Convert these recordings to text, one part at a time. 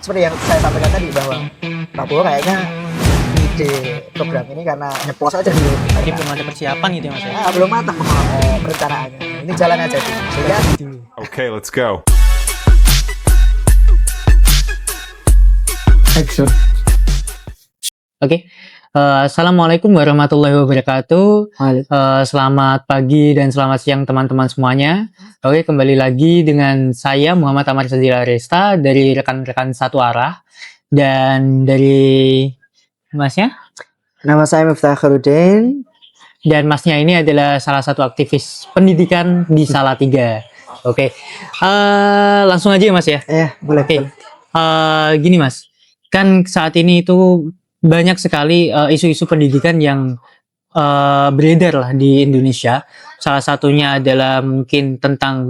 Seperti yang saya sampaikan tadi bahwa Prabowo kayaknya ide program ini karena nyeplos aja dulu. Jadi belum ada persiapan gitu ya Mas ya. Belum matang perencanaannya. Ini jalan aja dulu. Sehingga Okay, let's go. action. Oke. Assalamualaikum warahmatullahi wabarakatuh. Selamat pagi dan selamat siang teman-teman semuanya. Oke, kembali lagi dengan saya Muhammad Amar Sadila Resta dari rekan-rekan Satu Arah, dan dari Masnya. Nama saya Miftah Khairudin. Dan Masnya ini adalah salah satu aktivis pendidikan di Salatiga. Oke, langsung aja ya Mas ya. Boleh. Oke. Gini Mas, kan saat ini itu banyak sekali isu-isu pendidikan yang beredar lah di Indonesia. Salah satunya adalah mungkin tentang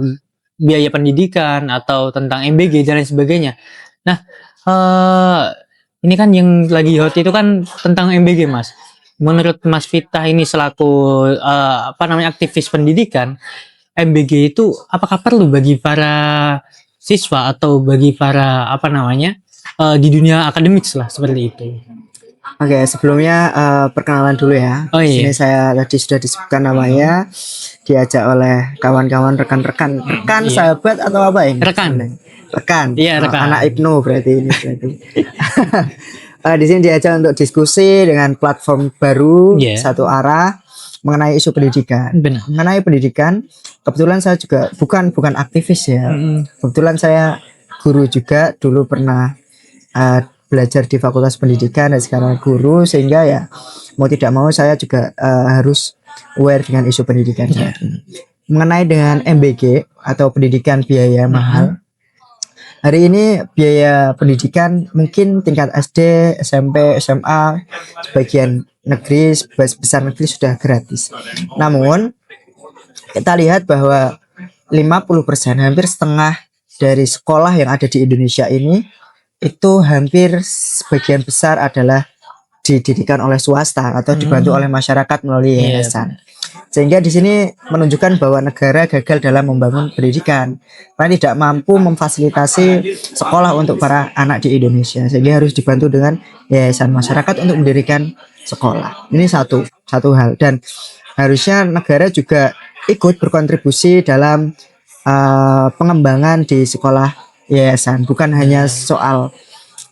biaya pendidikan atau tentang MBG dan lain sebagainya. Nah, ini kan yang lagi hot itu kan tentang MBG Mas. Menurut Mas Fitah ini selaku aktivis pendidikan, MBG itu apakah perlu bagi para siswa atau bagi para di dunia akademik lah seperti itu? Oke, sebelumnya perkenalan dulu ya. Oh iya. Sini saya tadi sudah disebutkan namanya, diajak oleh kawan-kawan, rekan-rekan, sahabat atau apa ini? Rekan. Iya, rekan. Anak Ibnu berarti ini berarti. Di sini diajak untuk diskusi dengan platform baru Satu Arah mengenai isu pendidikan. Benar. Mengenai pendidikan, kebetulan saya juga bukan aktivis ya. Kebetulan saya guru juga, dulu pernah belajar di Fakultas Pendidikan dan sekarang guru, sehingga ya mau tidak mau saya juga harus aware dengan isu pendidikan. Mengenai dengan MBG atau pendidikan biaya mahal. Hari ini biaya pendidikan mungkin tingkat SD, SMP, SMA, sebagian negeri, besar negeri sudah gratis. Namun kita lihat bahwa 50%, hampir setengah dari sekolah yang ada di Indonesia ini itu hampir sebagian besar adalah didirikan oleh swasta atau dibantu oleh masyarakat melalui yayasan. Sehingga di sini menunjukkan bahwa negara gagal dalam membangun pendidikan karena tidak mampu memfasilitasi sekolah untuk para anak di Indonesia, sehingga harus dibantu dengan yayasan masyarakat untuk mendirikan sekolah. Ini satu hal, dan harusnya negara juga ikut berkontribusi dalam pengembangan di sekolah yayasan, bukan hanya soal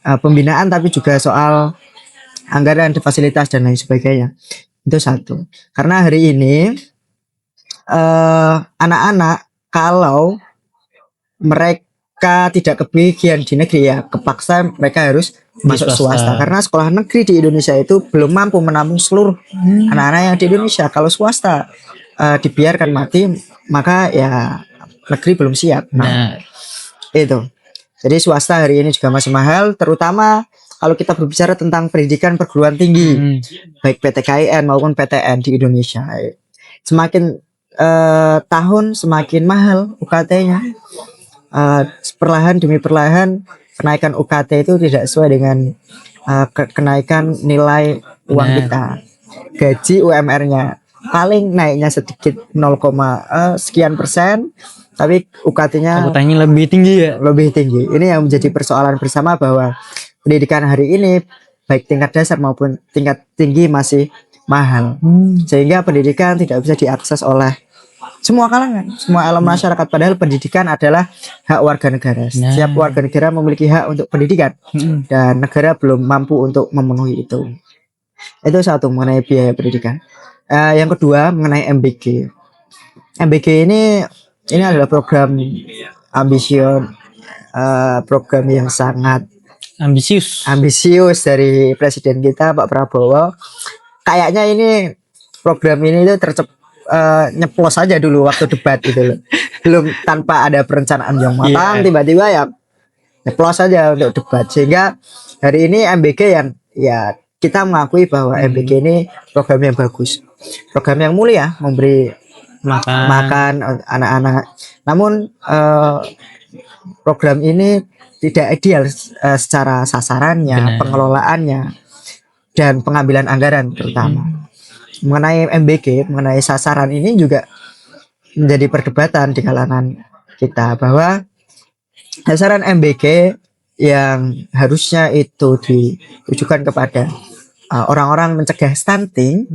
pembinaan tapi juga soal anggaran, fasilitas dan lain sebagainya. Itu satu. Karena hari ini anak-anak kalau mereka tidak kebagian di negeri, ya kepaksa mereka harus masuk swasta. Karena sekolah negeri di Indonesia itu belum mampu menampung seluruh anak-anak yang di Indonesia. Kalau swasta dibiarkan mati, maka ya negeri belum siap. Nah, itu. Jadi swasta hari ini juga masih mahal, terutama kalau kita berbicara tentang pendidikan perguruan tinggi, baik PTKIN maupun PTN di Indonesia. Semakin tahun semakin mahal UKT-nya. Perlahan demi perlahan kenaikan UKT itu tidak sesuai dengan kenaikan nilai uang kita. Gaji UMR-nya paling naiknya sedikit 0, sekian persen, tapi UKT-nya lebih tinggi ya. Lebih tinggi. Ini yang menjadi persoalan bersama, bahwa pendidikan hari ini baik tingkat dasar maupun tingkat tinggi masih mahal. Sehingga pendidikan tidak bisa diakses oleh semua kalangan, semua elemen masyarakat, padahal pendidikan adalah hak warga negara. Setiap warga negara memiliki hak untuk pendidikan, dan negara belum mampu untuk memenuhi itu. Itu satu, mengenai biaya pendidikan. Yang kedua mengenai MBG. MBG ini adalah program ambision, program yang sangat ambisius dari presiden kita Pak Prabowo. Kayaknya ini program ini tuh nyeplos aja dulu waktu debat gitu loh. Belum, tanpa ada perencanaan yang matang, tiba-tiba ya nyeplos aja untuk debat. Sehingga hari ini MBG yang ya kita mengakui bahwa MBG ini program yang bagus, program yang mulia, memberi makan anak-anak. Namun program ini tidak ideal secara sasarannya, pengelolaannya, dan pengambilan anggaran terutama. Mengenai MBG, mengenai sasaran ini juga menjadi perdebatan di kalangan kita, bahwa sasaran MBG yang harusnya itu ditujukan kepada orang-orang mencegah stunting,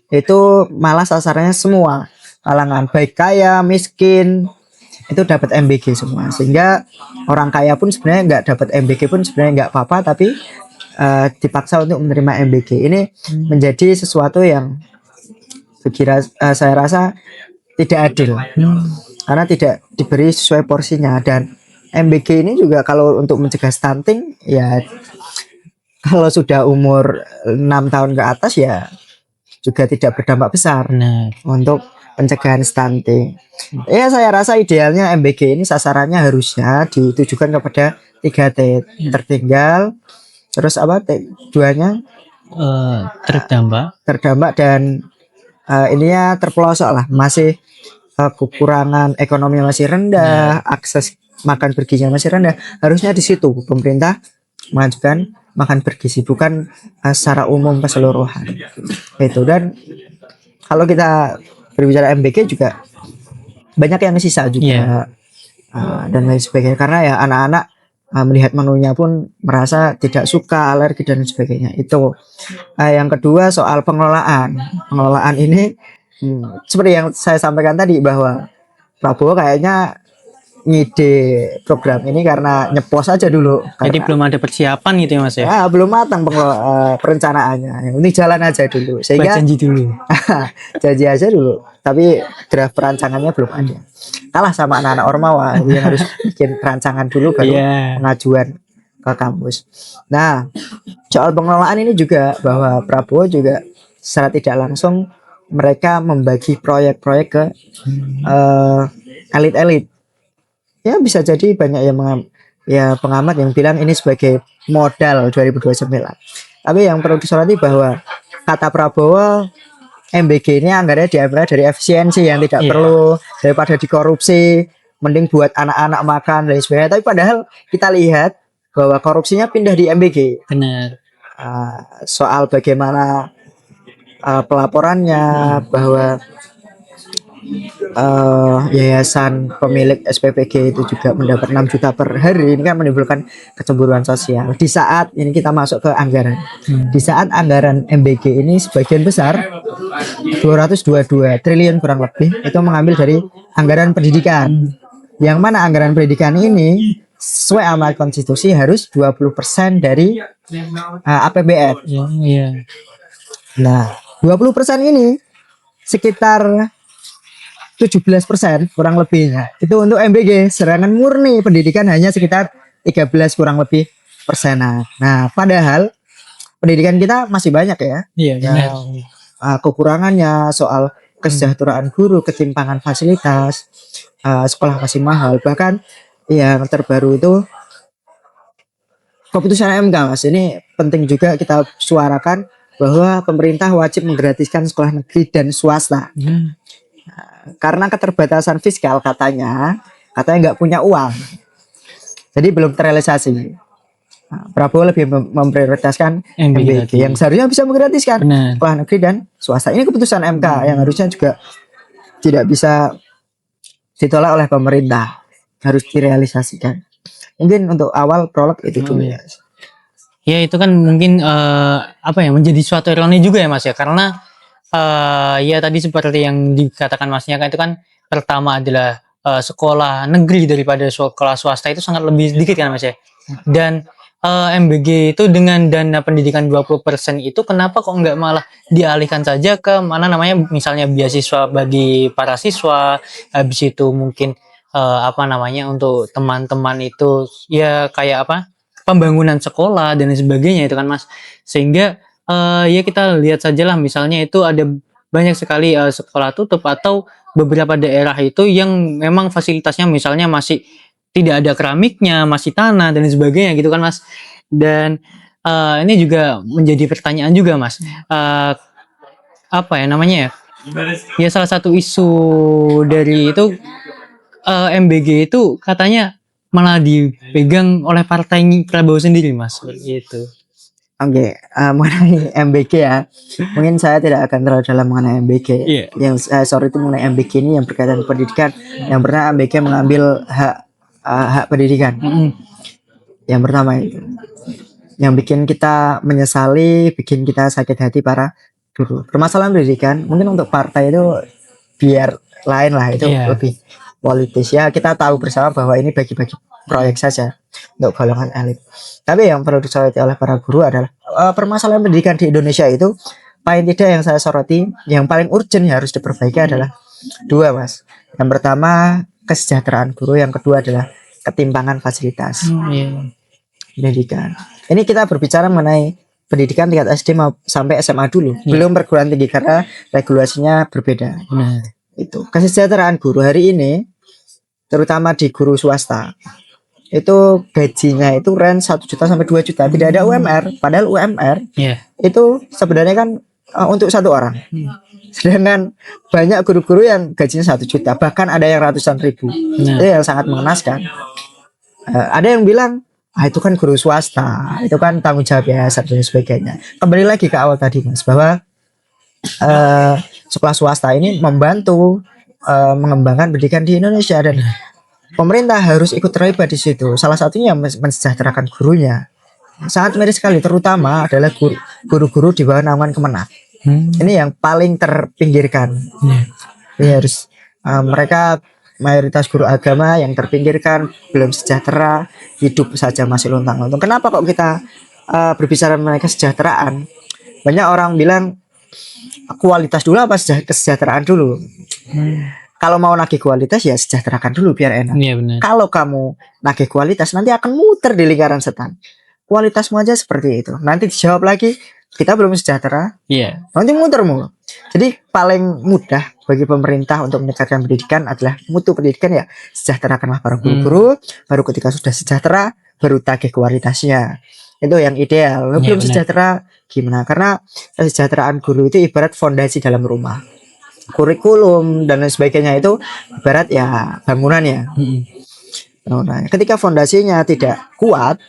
itu malah sasarannya semua kalangan, baik kaya, miskin, itu dapat MBG semua. Sehingga orang kaya pun sebenarnya nggak dapat MBG pun sebenarnya nggak apa-apa, tapi dipaksa untuk menerima MBG. Ini menjadi sesuatu yang saya rasa tidak adil, karena tidak diberi sesuai porsinya. Dan MBG ini juga kalau untuk mencegah stunting, ya kalau sudah umur 6 tahun ke atas ya juga tidak berdampak besar untuk pencegahan stunting. Ya saya rasa idealnya MBG ini sasarannya harusnya ditujukan kepada 3T, tertinggal, terus apa duanya terdampak dan ininya terpelosok lah, masih kekurangan ekonomi masih rendah, akses makan bergizinya masih rendah. Harusnya di situ pemerintah mengajukan makan bergizi, bukan secara umum keseluruhan itu. Dan kalau kita berbicara MBG juga banyak yang sisa juga, dan lain sebagainya, karena ya anak-anak melihat menunya pun merasa tidak suka, alergi dan sebagainya. Itu yang kedua soal pengelolaan ini, seperti yang saya sampaikan tadi, bahwa Prabowo kayaknya ngide program ini karena nyeplos aja dulu. Jadi belum ada persiapan gitu ya Mas ya? Belum matang perencanaannya. Ini jalan aja dulu. Sehingga janji dulu. janji aja dulu. Tapi draft perancangannya belum ada. Kalah sama anak-anak Ormawa yang harus bikin perancangan dulu baru pengajuan ke kampus. Nah, soal pengelolaan ini juga, bahwa Prabowo juga secara tidak langsung mereka membagi proyek-proyek ke elit-elit. Ya bisa jadi banyak yang pengamat yang bilang ini sebagai modal 2029. Tapi yang perlu disoroti bahwa kata Prabowo, MBG ini anggarannya diambil dari efisiensi yang tidak perlu, daripada dikorupsi, mending buat anak-anak makan dan sebagainya. Tapi padahal kita lihat bahwa korupsinya pindah di MBG. Benar. Soal bagaimana pelaporannya, bahwa yayasan pemilik SPPG itu juga mendapat 6 juta per hari. Ini kan menimbulkan kecemburuan sosial. Di saat ini kita masuk ke anggaran, di saat anggaran MBG ini sebagian besar 222 triliun kurang lebih itu mengambil dari anggaran pendidikan, yang mana anggaran pendidikan ini sesuai amanat konstitusi harus 20% dari APBN. Nah, 20% ini sekitar 17% kurang lebihnya itu untuk MBG, sedangkan murni pendidikan hanya sekitar 13 kurang lebih persenan. Nah, padahal pendidikan kita masih banyak ya. Kekurangannya soal kesejahteraan guru, ketimpangan fasilitas, sekolah masih mahal. Bahkan yang terbaru itu keputusan MK, Mas. Ini penting juga kita suarakan, bahwa pemerintah wajib menggratiskan sekolah negeri dan swasta. Karena keterbatasan fiskal katanya nggak punya uang, jadi belum terrealisasi. Prabowo lebih memprioritaskan MBG yang seharusnya bisa menggratiskan sekolah negeri dan swasta. Ini keputusan MK yang harusnya juga tidak bisa ditolak oleh pemerintah, harus direalisasikan. Mungkin untuk awal prolog itu dulu ya. Ya itu kan mungkin menjadi suatu ironi juga ya Mas ya, karena ya tadi seperti yang dikatakan Masnya kan, itu kan pertama adalah sekolah negeri daripada sekolah swasta itu sangat lebih sedikit kan Mas ya. Dan MBG itu dengan dana pendidikan 20% itu kenapa kok nggak malah dialihkan saja ke misalnya beasiswa bagi para siswa, habis itu mungkin untuk teman-teman itu ya kayak pembangunan sekolah dan sebagainya itu kan Mas. Sehingga ya kita lihat sajalah misalnya itu ada banyak sekali sekolah tutup atau beberapa daerah itu yang memang fasilitasnya misalnya masih tidak ada keramiknya, masih tanah dan sebagainya gitu kan Mas. Dan ini juga menjadi pertanyaan juga Mas. Ya salah satu isu dari itu MBG itu katanya malah dipegang oleh partai Prabowo sendiri Mas gitu. Oke, mengenai MBG ya, mungkin saya tidak akan terlalu dalam mengenai MBG. Yang sorry itu mengenai MBG ini yang berkaitan pendidikan, yang pernah MBG mengambil hak pendidikan. Yang pertama itu yang bikin kita menyesali, bikin kita sakit hati para guru. Permasalahan pendidikan mungkin untuk partai itu biar lain lah, itu Iya. lebih politis ya. Kita tahu bersama bahwa ini bagi-bagi proyek saja untuk golongan elit. Tapi yang perlu disoroti oleh para guru adalah permasalahan pendidikan di Indonesia itu paling tidak yang saya soroti, yang paling urgent yang harus diperbaiki adalah dua, Mas. Yang pertama kesejahteraan guru, yang kedua adalah ketimpangan fasilitas Iya. pendidikan. Ini kita berbicara mengenai pendidikan tingkat SD sampai SMA dulu, belum perguruan tinggi karena regulasinya berbeda. Benar. Itu kesejahteraan guru hari ini, terutama di guru swasta, itu gajinya itu range 1 juta sampai 2 juta, tidak ada UMR. Padahal UMR Iya. itu sebenarnya kan untuk satu orang. Sedangkan banyak guru-guru yang gajinya 1 juta, bahkan ada yang ratusan ribu. Nah. Itu yang sangat mengenaskan. Ada yang bilang, itu kan guru swasta, itu kan tanggung jawab yayasan dan sebagainya. Kembali lagi ke awal tadi, Mas, bahwa sekolah swasta ini membantu mengembangkan pendidikan di Indonesia, dan pemerintah harus ikut terlibat di situ. Salah satunya mensejahterakan gurunya. Sangat miris sekali, terutama adalah guru-guru di bawah naungan Kemenak. Ini yang paling terpinggirkan. Ini harus mereka mayoritas guru agama yang terpinggirkan, belum sejahtera, hidup saja masih luntang-lantung. Kenapa kok kita berbicara mengenai kesejahteraan? Banyak orang bilang kualitas dulu apa kesejahteraan dulu. Kalau mau nagih kualitas ya sejahterakan dulu biar enak. Iya benar. Kalau kamu nagih kualitas nanti akan muter di lingkaran setan. Kualitasmu aja seperti itu. Nanti dijawab lagi kita belum sejahtera. Iya. Nanti muter mulu. Jadi paling mudah bagi pemerintah untuk meningkatkan pendidikan adalah mutu pendidikan, ya sejahterakanlah para guru-guru. Baru ketika sudah sejahtera baru tagih kualitasnya. Itu yang ideal. Iya, Belum benar. sejahtera gimana? Karena kesejahteraan guru itu ibarat fondasi dalam rumah. Kurikulum dan lain sebagainya itu ibarat ya bangunannya. Nah, ketika fondasinya tidak kuat,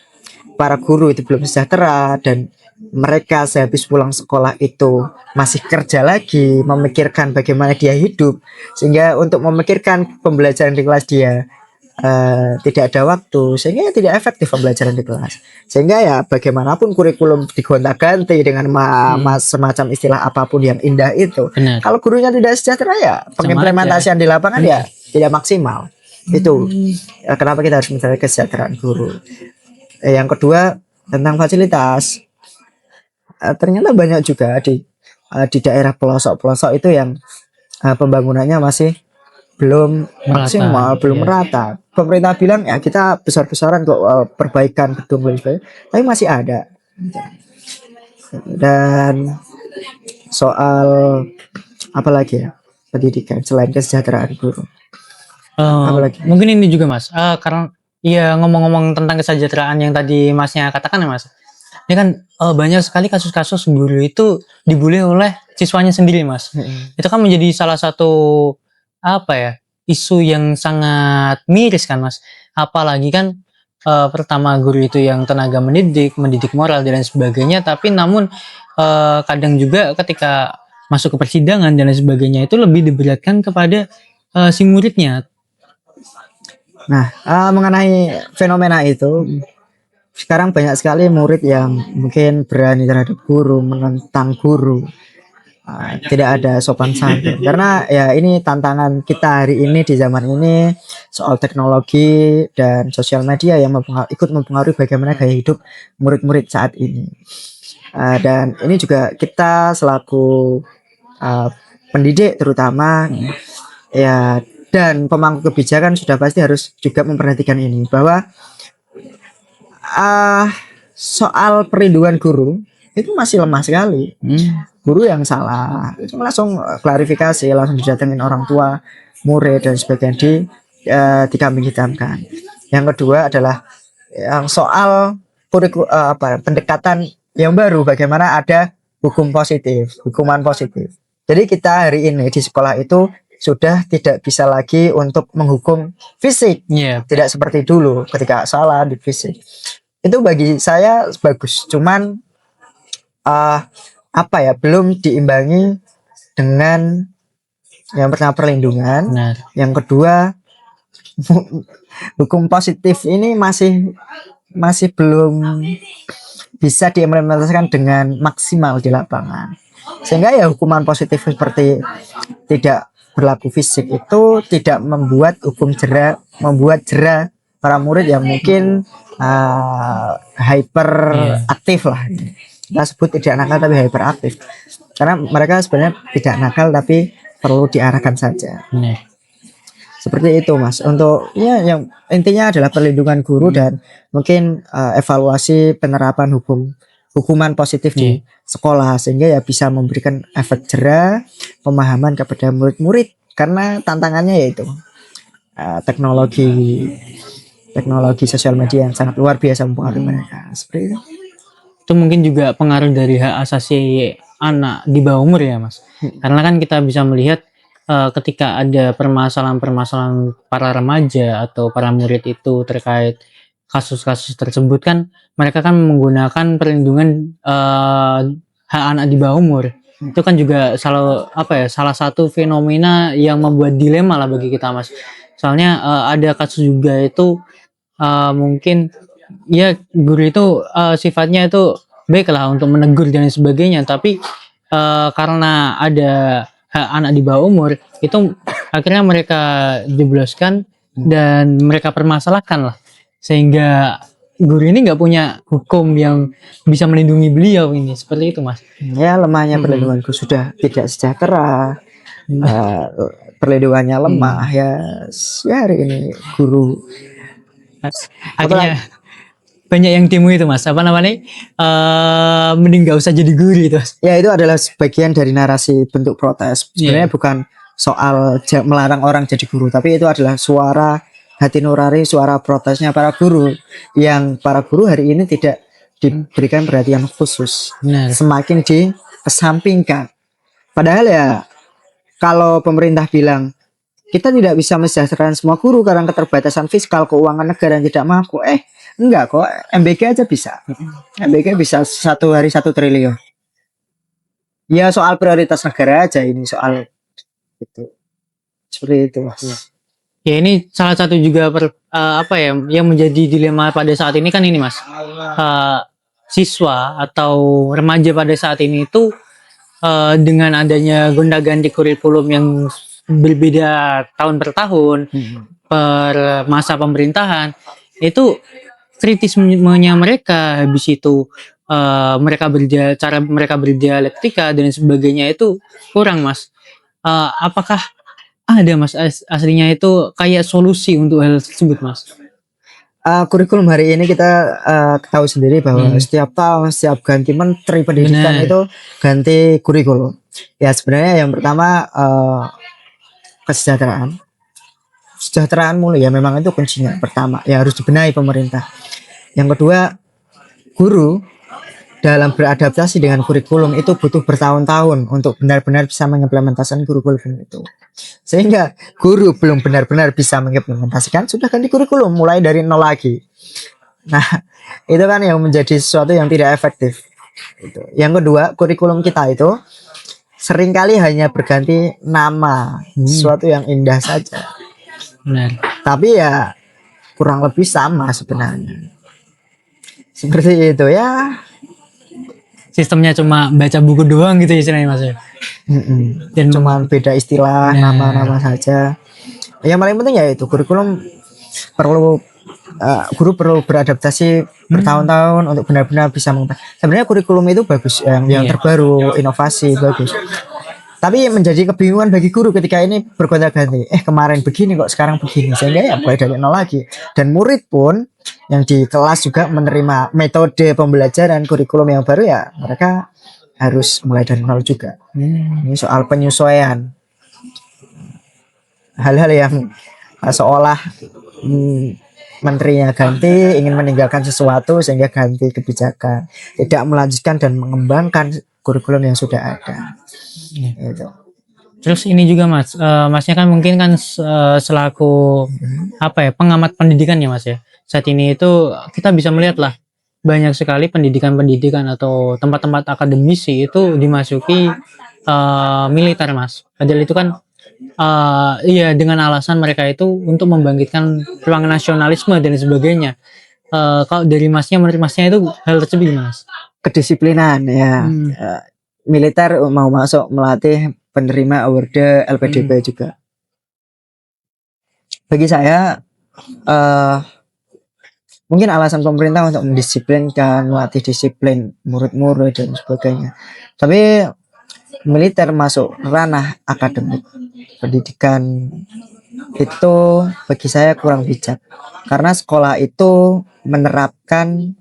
para guru itu belum sejahtera, dan mereka sehabis pulang sekolah itu masih kerja lagi, memikirkan bagaimana dia hidup, sehingga untuk memikirkan pembelajaran di kelas dia tidak ada waktu, sehingga tidak efektif pembelajaran di kelas. Sehingga ya bagaimanapun kurikulum digonta-ganti dengan semacam istilah apapun yang indah itu, Benar. kalau gurunya tidak sejahtera ya pengimplementasian di lapangan ya tidak maksimal. Itu kenapa kita harus mencari kesejahteraan guru. Yang kedua tentang fasilitas. Ternyata banyak juga di daerah pelosok-pelosok itu yang pembangunannya masih belum maksimal, belum merata. Pemerintah bilang ya kita besar-besaran kok perbaikan gedung dan sebagainya, tapi masih ada. Dan soal apa lagi ya pendidikan selain kesejahteraan guru? Apalagi? Mungkin ini juga Mas, karena ya ngomong-ngomong tentang kesejahteraan yang tadi Masnya katakan ya Mas, ini kan banyak sekali kasus-kasus guru itu dibully oleh siswanya sendiri Mas. Itu kan menjadi salah satu apa ya isu yang sangat miris kan Mas. Apalagi kan pertama guru itu yang tenaga mendidik moral dan lain sebagainya, tapi namun kadang juga ketika masuk ke persidangan dan lain sebagainya itu lebih diberatkan kepada si muridnya. Nah, mengenai fenomena itu, sekarang banyak sekali murid yang mungkin berani terhadap guru, menentang guru, tidak ada sopan santun. Karena ya ini tantangan kita hari ini di zaman ini soal teknologi dan sosial media yang ikut mempengaruhi bagaimana gaya hidup murid-murid saat ini. Dan ini juga kita selaku pendidik terutama ya dan pemangku kebijakan sudah pasti harus juga memperhatikan ini, bahwa soal perlindungan guru itu masih lemah sekali. Guru yang salah itu langsung klarifikasi, langsung didatengin orang tua, murid dan sebagainya, dikambing hitamkan. Yang kedua adalah yang soal pendekatan yang baru, bagaimana ada hukuman positif. Jadi kita hari ini di sekolah itu sudah tidak bisa lagi untuk menghukum fisik. Tidak seperti dulu ketika salah di fisik. Itu bagi saya bagus. Cuman belum diimbangi dengan yang pertama perlindungan. Yang kedua hukum positif ini masih masih belum bisa diimplementasikan dengan maksimal di lapangan. Sehingga ya hukuman positif seperti tidak berlaku fisik itu tidak membuat membuat jera para murid yang mungkin hyperaktif lah. Kita sebut tidak nakal tapi hyperaktif. Karena mereka sebenarnya tidak nakal tapi perlu diarahkan saja. Seperti itu Mas. Untuk ya yang intinya adalah perlindungan guru dan mungkin evaluasi penerapan hukuman positif di sekolah sehingga ya bisa memberikan efek jera pemahaman kepada murid-murid karena tantangannya yaitu teknologi sosial media yang sangat luar biasa mempengaruhi mereka. Seperti itu. Itu mungkin juga pengaruh dari hak asasi anak di bawah umur ya Mas. Karena kan kita bisa melihat ketika ada permasalahan-permasalahan para remaja atau para murid itu terkait kasus-kasus tersebut kan mereka kan menggunakan perlindungan hak anak di bawah umur. Itu kan juga salah satu fenomena yang membuat dilema lah bagi kita Mas. Soalnya ada kasus juga itu mungkin ya guru itu sifatnya itu baiklah untuk menegur dan sebagainya, tapi karena ada hak anak di bawah umur itu akhirnya mereka jebloskan dan mereka permasalahkan lah, sehingga guru ini nggak punya hukum yang bisa melindungi beliau ini. Seperti itu Mas. Ya lemahnya perlindungan guru sudah tidak sejahtera, perlindungannya lemah ya hari ini guru akhirnya banyak yang timu itu Mas, apa namanya, mending gak usah jadi guru itu Mas. Ya itu adalah sebagian dari narasi bentuk protes. Sebenarnya bukan soal melarang orang jadi guru, tapi itu adalah suara hati nurani, suara protesnya para guru yang para guru hari ini tidak diberikan perhatian khusus. Benar. Semakin dikesampingkan. Padahal ya kalau pemerintah bilang kita tidak bisa mensejahterakan semua guru karena keterbatasan fiskal keuangan negara yang tidak mampu. Enggak kok, MBG aja bisa. MBG bisa satu hari 1 triliun. Ya soal prioritas negara aja ini soal itu. Seperti itu Mas. Ya ini salah satu juga yang menjadi dilema pada saat ini kan ini Mas. Siswa atau remaja pada saat ini itu dengan adanya gonta-ganti kurikulum yang berbeda tahun per tahun per masa pemerintahan itu kritismenya mereka, habis itu cara mereka berdialektika dan sebagainya itu kurang Mas. Apakah ada Mas aslinya itu kayak solusi untuk hal tersebut Mas? Kurikulum hari ini kita tahu sendiri bahwa setiap tahun setiap ganti menteri pendidikan itu ganti kurikulum. Ya sebenarnya yang pertama kesejahteraan mulu ya, memang itu kuncinya pertama ya, harus dibenahi pemerintah. Yang kedua, guru dalam beradaptasi dengan kurikulum itu butuh bertahun-tahun untuk benar-benar bisa mengimplementasikan kurikulum itu. Sehingga guru belum benar-benar bisa mengimplementasikan sudah ganti kurikulum mulai dari nol lagi. Nah, itu kan yang menjadi sesuatu yang tidak efektif. Itu. Yang kedua, kurikulum kita itu seringkali hanya berganti nama, sesuatu yang indah saja. Benar. Tapi ya kurang lebih sama sebenarnya. Seperti itu ya. Sistemnya cuma baca buku doang gitu istilahnya Mas. Dan cuma beda istilah, nama-nama saja. Yang paling penting ya itu kurikulum perlu guru perlu beradaptasi bertahun-tahun untuk benar-benar bisa sebenarnya kurikulum itu bagus, yang terbaru, inovasi bagus. Tapi menjadi kebingungan bagi guru ketika ini bergonta-ganti. Kemarin begini kok sekarang begini, sehingga ya mulai dari nol lagi. Dan murid pun yang di kelas juga menerima metode pembelajaran kurikulum yang baru ya, mereka harus mulai dari nol juga. Ini soal penyesuaian. Hal-hal yang seolah menterinya ganti, ingin meninggalkan sesuatu sehingga ganti kebijakan, tidak melanjutkan dan mengembangkan kurikulum yang sudah ada. Gitu. Terus ini juga Mas, Masnya kan mungkin kan selaku pengamat pendidikan ya Mas ya. Saat ini itu kita bisa melihat lah banyak sekali pendidikan-pendidikan atau tempat-tempat akademisi itu dimasuki militer Mas. Padahal itu kan dengan alasan mereka itu untuk membangkitkan ruang nasionalisme dan sebagainya. Kalau dari masnya, menurut masnya itu hal tersebut gimana, Mas? Kedisiplinan ya. Militer mau masuk melatih penerima award LPDP juga. Bagi saya mungkin alasan pemerintah untuk mendisiplinkan, melatih disiplin murid-murid dan sebagainya. Tapi militer masuk ranah akademik pendidikan itu bagi saya kurang bijak. Karena sekolah itu menerapkan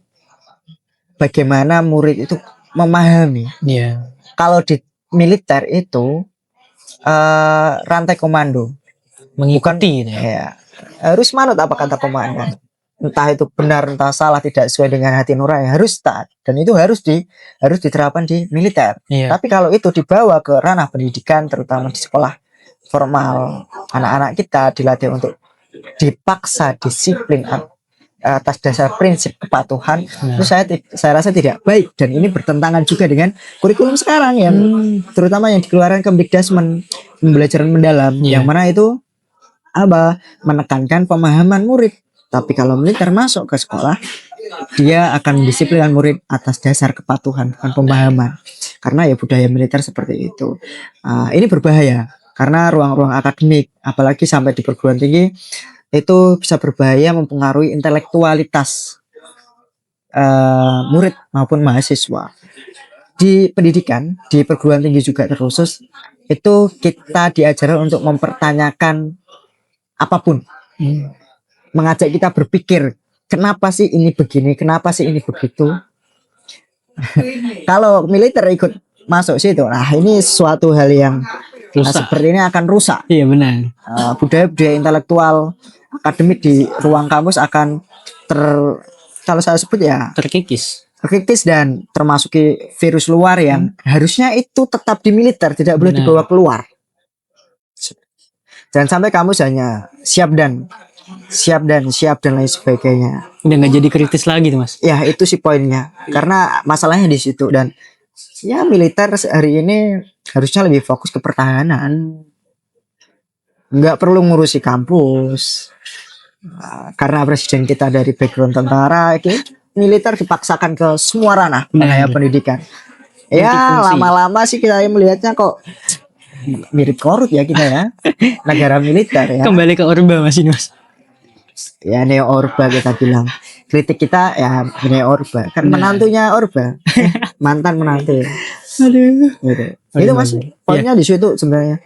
bagaimana murid itu memahami. Iya. Kalau di militer itu rantai komando, Mengikuti gitu ya. ya, harus manut apa kata komandan. Entah itu benar entah salah, tidak sesuai dengan hati nurani, harus taat, dan itu harus diterapkan di militer. Iya. Tapi kalau itu dibawa ke ranah pendidikan, terutama di sekolah formal, anak-anak kita dilatih untuk dipaksa disiplin atas dasar prinsip kepatuhan, itu saya rasa tidak baik, dan ini bertentangan juga dengan kurikulum sekarang yang terutama yang dikeluarkan Kemdikdasmen, pembelajaran mendalam, yang mana itu menekankan pemahaman murid. Tapi kalau militer masuk ke sekolah, dia akan mendisiplinkan murid atas dasar kepatuhan, bukan pemahaman. Karena ya budaya militer seperti itu. Ini berbahaya karena ruang-ruang akademik, apalagi sampai di perguruan tinggi, itu bisa berbahaya, mempengaruhi intelektualitas murid maupun mahasiswa. Di pendidikan, di perguruan tinggi juga terkhusus, itu kita diajarkan untuk mempertanyakan apapun. Mengajak kita berpikir, kenapa sih ini begini, kenapa sih ini begitu. Kalau militer ikut masuk situ, nah ini suatu hal yang seperti ini akan rusak. Iya benar. Budaya-budaya intelektual akademik di ruang kampus akan kalau saya sebut ya terkikis dan termasuki virus luar yang harusnya itu tetap di militer, tidak boleh dibawa keluar. Jangan sampai kamu hanya siap dan lain sebagainya. Udah nggak jadi kritis lagi tuh, Mas. Ya itu sih poinnya. Karena masalahnya di situ, dan ya militer hari ini harusnya lebih fokus ke pertahanan. Nggak perlu ngurusi kampus. Karena presiden kita dari background tentara, militer dipaksakan ke semua ranah pendidikan. Ya lama-lama sih kita melihatnya kok mirip korut ya kita ya. Negara militer ya. Kembali ke Orba Mas ini, Mas. Ya neo Orba kita bilang. Kritik kita ya neo Orba. Kan menantunya Orba. Mantan menantu. Aduh. Gitu. Itu Mas, poinnya di situ sebenarnya.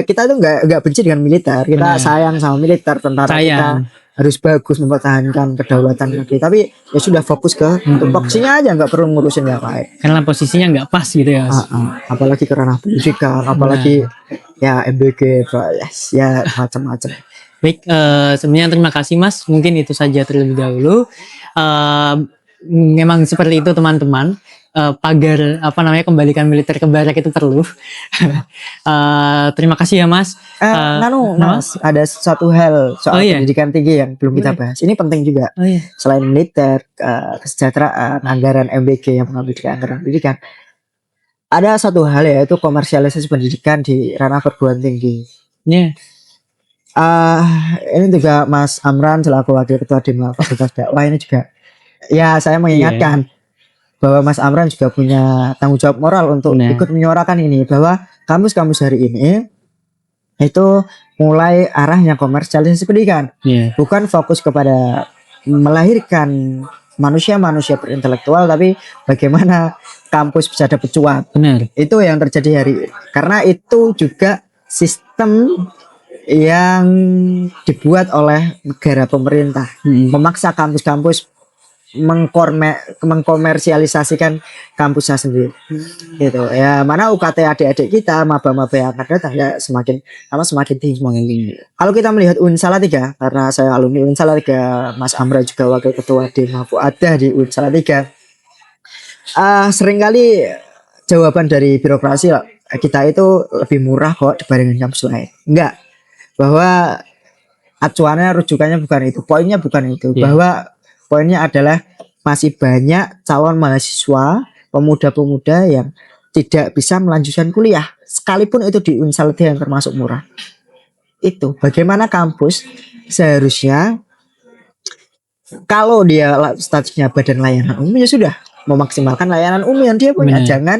Kita tuh nggak benci dengan militer. Kita sayang sama militer, tentara kita harus bagus mempertahankan kedaulatan negeri. Tapi ya sudah fokus ke tupoksinya aja, nggak perlu ngurusin yang lain. Karena posisinya nggak pas gitu ya, Mas. Apalagi ke ranah pendidikan, apalagi ya MBG, ya macam-macam. Baik, sebenarnya terima kasih Mas. Mungkin itu saja terlebih dahulu. Memang seperti itu teman-teman. Pagar kembalikan militer ke barak itu perlu. Terima kasih ya Mas. Mas, ada satu hal soal pendidikan tinggi yang belum kita bahas. Ini penting juga. Selain militer, kesejahteraan, anggaran MBG yang mengambil anggaran pendidikan, ada satu hal yaitu komersialisasi pendidikan di ranah perguruan tinggi. Ini juga Mas Amran selaku Wakil Ketua Dimna Fakultas Dakwah ini juga, ya saya mengingatkan bahwa Mas Amran juga punya tanggung jawab moral untuk ikut menyuarakan ini, bahwa kampus-kampus hari ini itu mulai arahnya komersialisasi pendidikan, bukan fokus kepada melahirkan manusia-manusia berintelektual, tapi bagaimana kampus bisa dapat cuan. Itu yang terjadi hari ini, karena itu juga sistem yang dibuat oleh negara pemerintah, memaksa kampus-kampus mengkomersialisasikan kampusnya sendiri. Gitu ya, mana UKT adik-adik kita, maba-maba yang akan datang ya semakin tinggi. Kalau kita melihat UIN Salatiga, karena saya alumni UIN Salatiga, Mas Amra juga wakil ketua Dimna ada di UIN Salatiga, seringkali jawaban dari birokrasi kita itu lebih murah kok dibandingkan kampus lain. Enggak, bahwa acuannya, rujukannya bukan itu, poinnya bukan itu, bahwa poinnya adalah masih banyak calon mahasiswa, pemuda-pemuda yang tidak bisa melanjutkan kuliah, sekalipun itu di Unsal yang termasuk murah. Itu bagaimana kampus seharusnya kalau dia statusnya badan layanan umum ya sudah memaksimalkan layanan umum yang dia punya. Benar. Jangan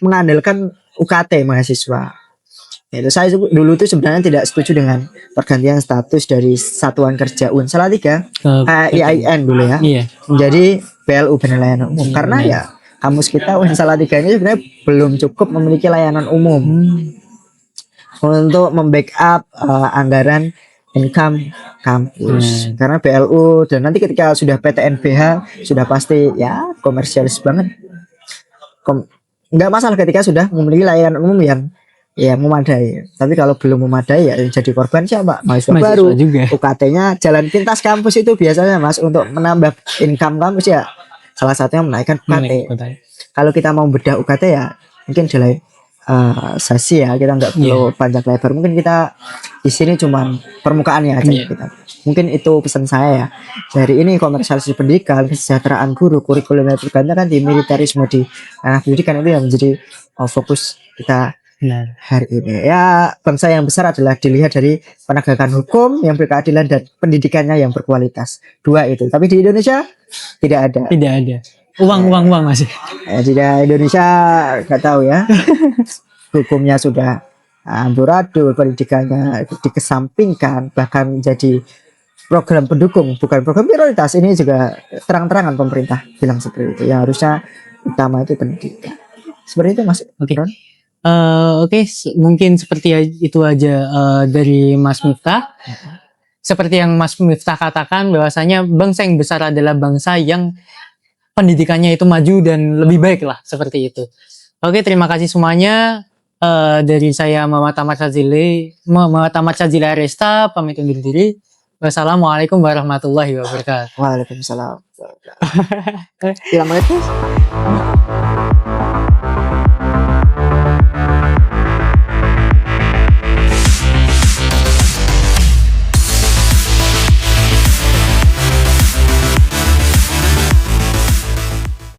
mengandalkan UKT mahasiswa. Itu saya dulu tuh sebenarnya tidak setuju dengan pergantian status dari Satuan Kerja Unsala 3 IAIN dulu ya Iya. menjadi PLU Badan Layanan Umum, karena ya kampus kita Unsala 3 ini sebenarnya belum cukup memiliki layanan umum untuk membackup anggaran income kampus. Karena PLU dan nanti ketika sudah PTNBH sudah pasti ya komersialis banget. Nggak masalah ketika sudah memiliki layanan umum yang memadai. Tapi kalau belum memadai ya jadi korban siapa? Mahasiswa baru. Juga. UKT-nya jalan pintas kampus itu biasanya Mas untuk menambah income kampus ya. Salah satunya menaikkan UKT. Kalau kita mau bedah UKT ya mungkin sesi ya, kita nggak perlu panjang lebar. Mungkin kita di sini cuman permukaannya aja kita. Mungkin itu pesan saya ya. Dari ini komersialisasi pendidikan, kesejahteraan guru, kurikulum yang tergantung kan di militerisme di ranah pendidikan itu yang menjadi fokus kita hari ini. Ya, bangsa yang besar adalah dilihat dari penegakan hukum yang berkeadilan dan pendidikannya yang berkualitas. Dua itu. Tapi di Indonesia tidak ada. Tidak ada. Uang masih. Tidak, Indonesia nggak tahu ya. Hukumnya sudah amburadul, pendidikannya dikesampingkan, bahkan menjadi program pendukung, bukan program prioritas. Ini juga terang-terangan pemerintah bilang seperti itu. Yang harusnya utama itu pendidikan. Seperti itu Mas. Oke. Mungkin seperti itu aja dari Mas Miftah. Seperti yang Mas Miftah katakan bahwasanya bangsa yang besar adalah bangsa yang pendidikannya itu maju dan lebih baik lah, seperti itu. Oke, terima kasih semuanya. Dari saya Muhammad Tamat Syadzili Aresta pamit undur diri. Wassalamualaikum warahmatullahi wabarakatuh. Waalaikumsalam. Hilang menit.